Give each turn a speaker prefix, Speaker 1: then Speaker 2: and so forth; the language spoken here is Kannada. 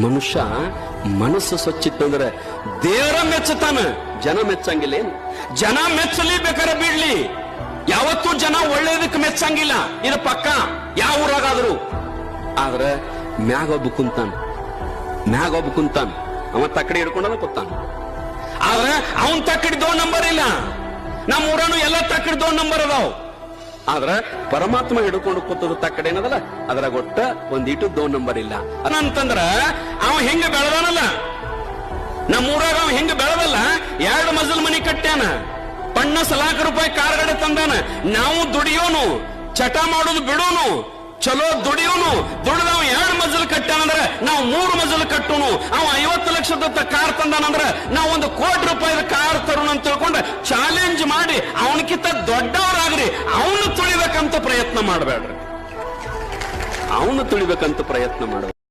Speaker 1: ಮನುಷ್ಯ ಮನಸ್ಸು ಸ್ವಚ್ಛಿತ್ತಂದ್ರೆ ದೇವರ ಮೆಚ್ಚತಾನ, ಜನ ಮೆಚ್ಚಂಗಿಲ್ಲ. ಏನು ಜನ ಮೆಚ್ಚಲಿ ಬೇಕಾರೆ ಬಿಡ್ಲಿ, ಯಾವತ್ತೂ ಜನ ಒಳ್ಳೇದಕ್ಕೆ ಮೆಚ್ಚಂಗಿಲ್ಲ, ಇದು ಪಕ್ಕ ಯಾವ ಊರಾಗಾದ್ರು. ಆದ್ರೆ ಮ್ಯಾಗೊಬ್ಬ ಕುಂತಾನ, ಅವ ತಕ್ಕಡಿ ಹಿಡ್ಕೊಂಡ ಕೂತಾನ. ಆದ್ರೆ ಅವನ್ ತಕ್ಕಡಿದೋ ನಂಬರ್ ಇಲ್ಲ. ನಮ್ಮ ಊರನು ಎಲ್ಲ ತಕ್ಕಡಿದೋ ನಂಬರ್ ಅದಾವ್. ಆದ್ರ ಪರಮಾತ್ಮ ಹಿಡ್ಕೊಂಡು ಕೂತದ ತಕ್ಕಡೆ ಏನದಲ್ಲ ಅದ್ರಾಗ ಒಟ್ಟ ಒಂದೀಟು ದೋ ನಂಬರ್ ಇಲ್ಲ ಅಂತಂದ್ರ ಅವ ಹೆಂಗ ಬೆಳೆದಾನಲ್ಲ, ನಮ್ಮೂರಾಗ ಅವ ಹೆಂಗ ಬೆಳೆದಲ್ಲ, 2 ಮಜಲ್ ಮನಿ ಕಟ್ಟ್ಯಾನ, 50 ಲಕ್ಷ ರೂಪಾಯಿ ಕಾರ್ಗಡೆ ತಂದಾನ. ನಾವು ದುಡಿಯೋನು, ಚಟ ಮಾಡೋದು ಬಿಡೋನು, ಚಲೋ ದುಡಿಯೋನು, ದುಡಿದವ 2 ಮಜಲ್ ಕಟ್ಟ್ಯಾನಂದ್ರ ನಾವು 3 ಮಜಲ್ ಕಟ್ಟೋನು. ಅವ 50 ಲಕ್ಷದ ಕಾರ್ ತಂದಾನಂದ್ರ ನಾವು 1 ಕೋಟಿ ರೂಪಾಯಿ ಕಾರ್ ತರೋಣ ಅಂತ ತಿಳ್ಕೊಂಡು ಚಾಲೆಂಜ್ ಮಾಡಿ ಅವನಕ್ಕಿಂತ ದೊಡ್ಡವರಾಗ್ರಿ, ಅವನು ತುಳಿಬೇಕಂತ ಪ್ರಯತ್ನ ಮಾಡಬೇಡ್ರಿ, ಅವನು ತುಳಿಬೇಕಂತ ಪ್ರಯತ್ನ ಮಾಡ್ಬೇಡ್ರಿ.